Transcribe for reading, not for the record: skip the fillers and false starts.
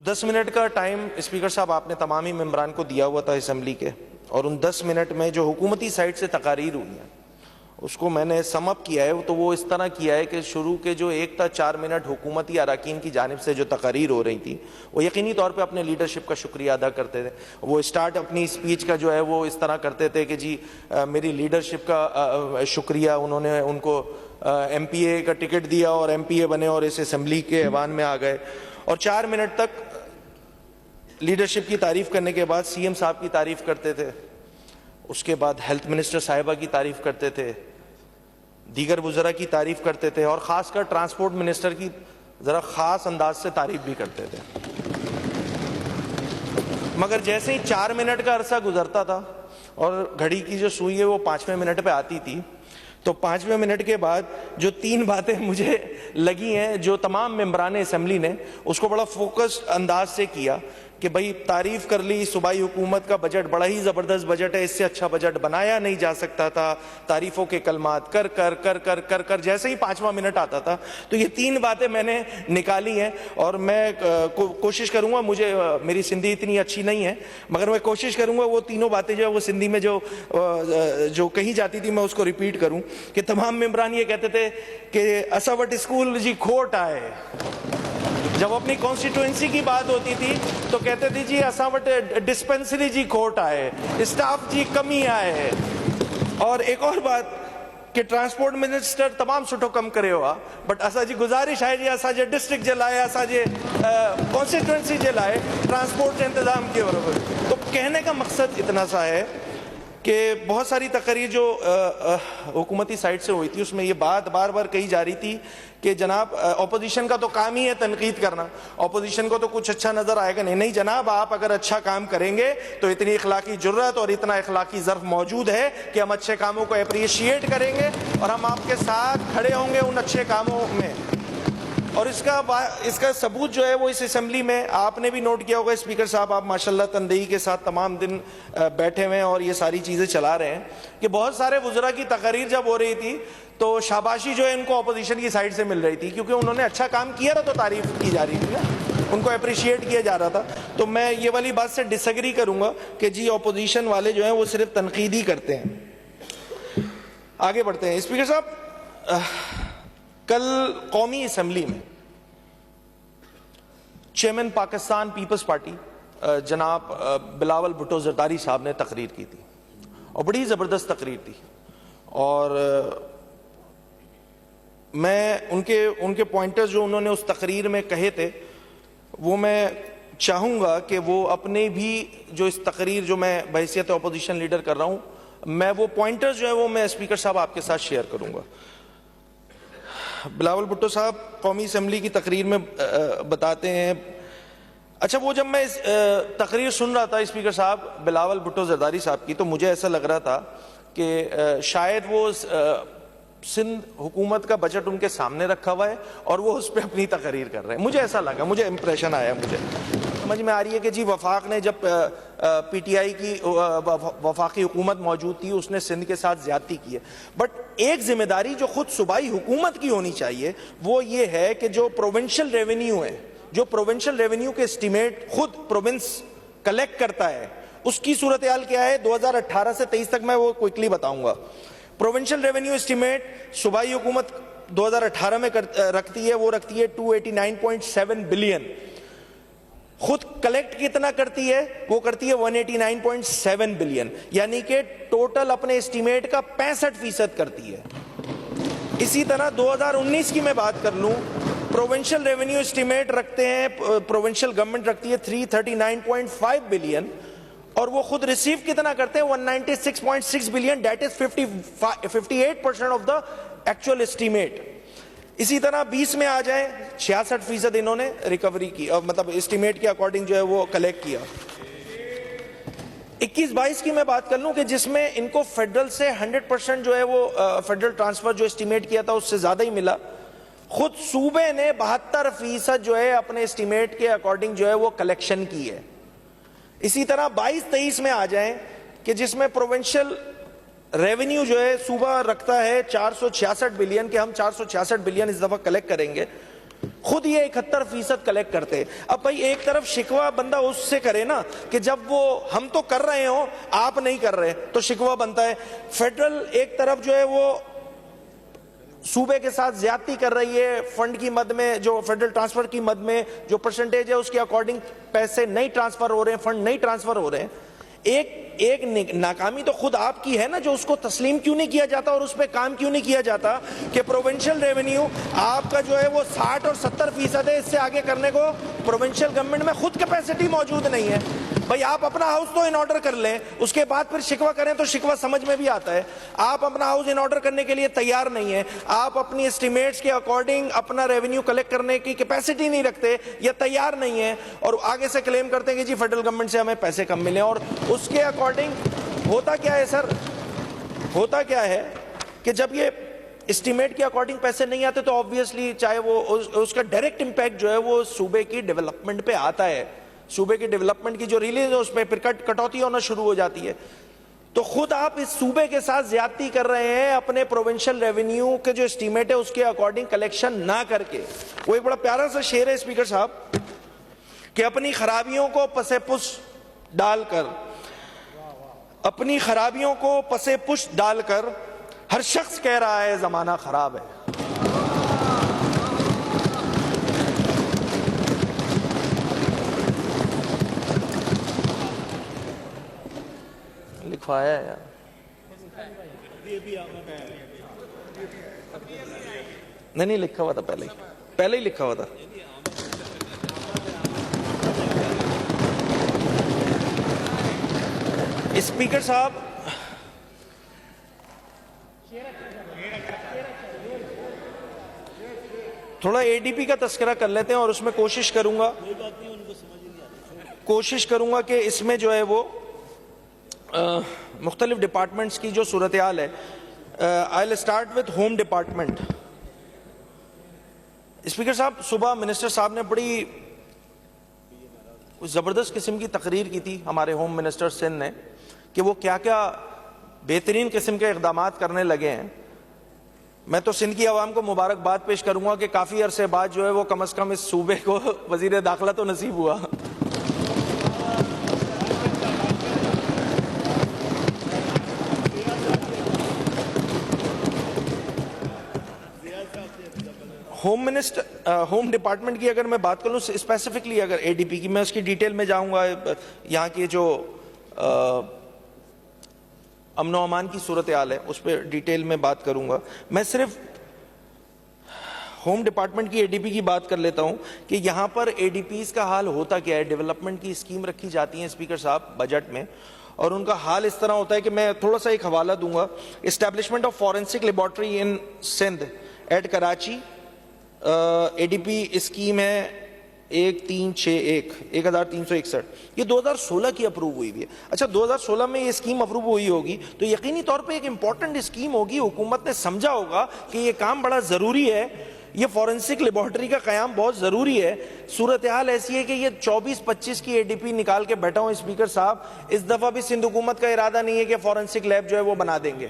10 minute کا time speaker صاحب آپ نے تمامی ممبران کو دیا ہوا تھا اسمبلی کے، اور ان 10 منٹ میں جو حکومتی سائٹ سے تقاریر ہوئی ہیں اس کو میں نے سم اپ کیا ہے، تو وہ اس طرح کیا ہے کہ شروع کے جو 1 تا 4 منٹ حکومتی اراکین کی جانب سے جو تقاریر ہو رہی تھی وہ یقینی طور پہ اپنے لیڈرشپ کا شکریہ ادا کرتے تھے۔ وہ اسٹارٹ اپنی اسپیچ کا جو ہے وہ اس طرح کرتے تھے کہ جی میری لیڈرشپ کا شکریہ، انہوں نے ان کو ایم پی اے کا ٹکٹ دیا اور ایم پی اے بنے اور اس اسمبلی کے ایوان میں آ گئے، اور 4 منٹ تک لیڈرشپ کی تعریف کرنے کے بعد سی ایم صاحب کی تعریف کرتے تھے، اس کے بعد ہیلتھ منسٹر صاحبہ کی تعریف کرتے تھے، دیگر وزراء کی تعریف کرتے تھے، اور خاص کر ٹرانسپورٹ منسٹر کی ذرا خاص انداز سے تعریف بھی کرتے تھے۔ مگر جیسے ہی 4 منٹ کا عرصہ گزرتا تھا اور گھڑی کی جو سوئی ہے وہ 5ویں منٹ پہ آتی تھی، تو 5ویں منٹ کے بعد جو 3 باتیں مجھے لگی ہیں جو تمام ممبران اسمبلی نے اس کو بڑا فوکسڈ انداز سے کیا کہ بھائی تعریف کر لی، صوبائی حکومت کا بجٹ بڑا ہی زبردست بجٹ ہے، اس سے اچھا بجٹ بنایا نہیں جا سکتا تھا، تعریفوں کے کلمات کر کر کر کر کر کر جیسے ہی 5واں منٹ آتا تھا تو یہ 3 باتیں میں نے نکالی ہیں، اور میں کوشش کروں گا، مجھے میری سندھی اتنی اچھی نہیں ہے مگر میں کوشش کروں گا وہ تینوں باتیں جو ہے وہ سندھی میں جو کہی جاتی تھی میں اس کو ریپیٹ کروں کہ تمام ممبران یہ کہتے تھے کہ اسا وٹ اسکول جی کھوٹ آئے۔ جب اپنی کانسٹیٹوئنسی کی بات ہوتی تھی تو کہتے تھے جی اسا وٹ ڈسپنسری جی کھوٹ آئے، اسٹاف جی کمی آئے۔ اور ایک اور بات کہ ٹرانسپورٹ منسٹر تمام سٹھو کم کرے ہوا، بٹ اسا جی گزارش ہے جی اسا جے ڈسٹرکٹ جے لائے، اسا جے کانسٹیٹوئنسی جے لائے ٹرانسپورٹ کے انتظام کے برابر۔ تو کہنے کا مقصد اتنا سا ہے کہ بہت ساری تقاریر جو حکومتی سائٹ سے ہوئی تھی اس میں یہ بات بار بار کہی جا رہی تھی کہ جناب اپوزیشن کا تو کام ہی ہے تنقید کرنا، اپوزیشن کو تو کچھ اچھا نظر آئے گا نہیں جناب، آپ اگر اچھا کام کریں گے تو اتنی اخلاقی جرات اور اتنا اخلاقی ظرف موجود ہے کہ ہم اچھے کاموں کو اپریشیٹ کریں گے اور ہم آپ کے ساتھ کھڑے ہوں گے ان اچھے کاموں میں۔ اور اس کا ثبوت جو ہے وہ اس اسمبلی میں آپ نے بھی نوٹ کیا ہوگا، اسپیکر صاحب آپ ماشاءاللہ تندہی کے ساتھ تمام دن بیٹھے ہوئے ہیں اور یہ ساری چیزیں چلا رہے ہیں کہ بہت سارے وزراء کی تقاریر جب ہو رہی تھی تو شاباشی جو ہے ان کو اپوزیشن کی سائڈ سے مل رہی تھی، کیونکہ انہوں نے اچھا کام کیا تھا تو تعریف کی جا رہی تھی نا، ان کو اپریشیٹ کیا جا رہا تھا۔ تو میں یہ والی بات سے ڈس ایگری کروں گا کہ جی اپوزیشن والے جو ہیں وہ صرف تنقید ہی کرتے ہیں۔ آگے بڑھتے ہیں اسپیکر صاحب، کل قومی اسمبلی میں چیئرمین پاکستان پیپلز پارٹی جناب بلاول بھٹو زرداری صاحب نے تقریر کی تھی اور بڑی زبردست تقریر تھی، اور میں ان کے پوائنٹرز جو انہوں نے اس تقریر میں کہے تھے وہ میں چاہوں گا کہ وہ اپنے بھی جو اس تقریر جو میں بحیثیت اپوزیشن لیڈر کر رہا ہوں میں وہ پوائنٹرز جو ہے وہ میں اسپیکر صاحب آپ کے ساتھ شیئر کروں گا۔ بلاول بھٹو صاحب قومی اسمبلی کی تقریر میں بتاتے ہیں، اچھا وہ جب میں تقریر سن رہا تھا اسپیکر صاحب بلاول بھٹو زرداری صاحب کی تو مجھے ایسا لگ رہا تھا کہ شاید وہ سندھ حکومت کا بجٹ ان کے سامنے رکھا ہوا ہے اور وہ اس پہ اپنی تقریر کر رہے ہیں، مجھے ایسا لگا، مجھے امپریشن آیا، مجھے سمجھ میں آ رہی ہے کہ جی وفاق نے جب پی ٹی آئی کی وفاقی حکومت موجود تھی اس نے سندھ کے ساتھ زیادتی کی ہے، بٹ ایک ذمہ داری جو خود صوبائی حکومت کی ہونی چاہیے وہ یہ ہے کہ جو پروونشل ریونیو ہے، جو پروونشل ریونیو کے اسٹیمیٹ خود پروونس کلیکٹ کرتا ہے اس کی صورتحال کیا ہے 2018 سے 23 تک میں وہ کوئکلی بتاؤں گا۔ پروونشل ریونیو اسٹیمیٹ صوبائی حکومت 2018 میں رکھتی ہے، وہ رکھتی ہے 289.7 بلین، خود کلیکٹ کتنا کرتی ہے وہ کرتی ہے 189.7 بلین، یعنی کہ ٹوٹل اپنے اسٹیمیٹ کا 65% کرتی ہے۔ اسی طرح 2019 کی میں بات کر لوں، پروونشل ریونیو اسٹیمیٹ رکھتے ہیں، پروونشل گورنمنٹ رکھتی ہے 339.5 بلین اور وہ خود ریسیو کتنا کرتے ہیں 196.6 billion, that is 58% of the actual estimate. اسی طرح 20 میں آ جائیں 66% انہوں نے ریکوری کی، مطلب اسٹیمیٹ کے اکارڈنگ جو ہے وہ کلیکٹ کیا۔ 21-22 کی میں بات کر لوں کہ جس میں ان کو فیڈرل سے 100% جو ہے وہ فیڈرل ٹرانسفر جو اسٹیمیٹ کیا تھا اس سے زیادہ ہی ملا، خود صوبے نے 72% جو ہے اپنے اسٹیمیٹ کے اکارڈنگ جو ہے وہ کلیکشن کی ہے۔ اسی طرح 22-23 میں آ جائیں کہ جس میں پروونشل ریونیو جو ہے صوبہ رکھتا ہے 466 بلین کہ ہم 466 بلین اس دفعہ کلیکٹ کریں گے، خود یہ 71% کلیکٹ کرتے. اب بھائی ایک طرف شکوہ بندہ اس سے کرے نا کہ جب وہ ہم تو کر رہے ہوں آپ نہیں کر رہے تو شکوہ بنتا ہے. فیڈرل ایک طرف جو ہے وہ صوبے کے ساتھ زیادتی کر رہی ہے فنڈ کی مد میں, جو فیڈرل ٹرانسفر کی مد میں جو پرسنٹیج ہے اس کے اکارڈنگ پیسے نہیں ٹرانسفر ہو رہے ہیں, فنڈ نہیں ٹرانسفر ہو رہے ہیں. ایک ناکامی تو خود آپ کی ہے نا, جو اس کو تسلیم کیوں نہیں کیا جاتا اور اس پہ کام کیوں نہیں کیا جاتا کہ پروونشل ریونیو آپ کا جو ہے وہ 60 اور 70% ہے, اس سے آگے کرنے کو پروونشل گورنمنٹ میں خود کیپیسٹی موجود نہیں ہے. بھائی آپ اپنا ہاؤس تو ان آرڈر کر لیں, اس کے بعد پھر شکوہ کریں تو شکوہ سمجھ میں بھی آتا ہے. آپ اپنا ہاؤس ان آرڈر کرنے کے لیے تیار نہیں ہے, آپ اپنی اسٹیمیٹس کے اکارڈنگ اپنا ریونیو کلیکٹ کرنے کی کیپیسٹی نہیں رکھتے یا تیار نہیں ہے, اور آگے سے کلیم کرتے ہیں کہ جی فیڈرل گورنمنٹ سے ہمیں پیسے کم ملے. اور اس کے اکارڈنگ ہوتا کیا ہے سر, ہوتا کیا ہے کہ جب یہ اسٹیمیٹ کے اکارڈنگ پیسے نہیں آتے تو آبویسلی چاہے وہ اس کا ڈائریکٹ امپیکٹ جو ہے وہ صوبے کی ڈیولپمنٹ پہ آتا ہے. صوبے کی ڈیولپمنٹ کی جو ریلیز ہے اس پہ پھر کٹوتی ہونا شروع ہو جاتی ہے. تو خود آپ اس صوبے کے ساتھ زیادتی کر رہے ہیں اپنے پروونشل ریونیو کے جو اسٹیمیٹ ہے اس کے اکارڈنگ کلیکشن نہ کر کے. وہ ایک بڑا پیارا سا شعر ہے اسپیکر صاحب کہ اپنی خرابیوں کو پسے پش ڈال کر, اپنی خرابیوں کو پسے پش ڈال کر ہر شخص کہہ رہا ہے زمانہ خراب ہے. لکھوایا ہے یار, نہیں لکھا ہوا تھا پہلے ہی لکھا ہوا تھا. اسپیکر صاحب تھوڑا اے ڈی پی کا تذکرہ کر لیتے ہیں اور اس میں کوشش کروں گا کہ اس میں جو ہے وہ مختلف ڈپارٹمنٹس کی جو صورتحال ہے. I will start with home department. Speaker صاحب صبح منسٹر صاحب نے بڑی زبردست قسم کی تقریر کی تھی ہمارے ہوم منسٹر سندھ نے کہ وہ کیا کیا بہترین قسم کے اقدامات کرنے لگے ہیں. میں تو سندھ کی عوام کو مبارکباد پیش کروں گا کہ کافی عرصے بعد جو ہے وہ کم از کم اس صوبے کو وزیر داخلہ تو نصیب ہوا. ہوم ڈپارٹمنٹ کی اگر میں بات کروں اسپیسیفکلی, اگر اے ڈی پی کی, میں اس کی ڈیٹیل میں جاؤں گا. یہاں کی جو امن و امان کی صورتحال ہے اس پہ ڈیٹیل میں بات کروں گا. میں صرف ہوم ڈپارٹمنٹ کی اے ڈی پی کی بات کر لیتا ہوں کہ یہاں پر اے ڈی پیز کا حال ہوتا کیا ہے. ڈیولپمنٹ کی اسکیم رکھی جاتی ہیں اسپیکر صاحب بجٹ میں, اور ان کا حال اس طرح ہوتا ہے کہ میں تھوڑا سا ایک حوالہ دوں گا. Establishment of forensic laboratory in Sindh at Karachi, A D P scheme ہے 1361 یہ 2016 کی اپروو ہوئی ہے. اچھا 2016 میں یہ اسکیم اپروو ہوئی ہوگی تو یقینی طور پہ ایک امپورٹنٹ اسکیم ہوگی, حکومت نے سمجھا ہوگا کہ یہ کام بڑا ضروری ہے, یہ فورینسک لیبارٹری کا قیام بہت ضروری ہے. صورتحال ایسی ہے کہ یہ 24-25 کی اے ڈی پی نکال کے بیٹھا ہوں اسپیکر صاحب, اس دفعہ بھی سندھ حکومت کا ارادہ نہیں ہے کہ فورینسک لیب جو ہے وہ بنا دیں گے.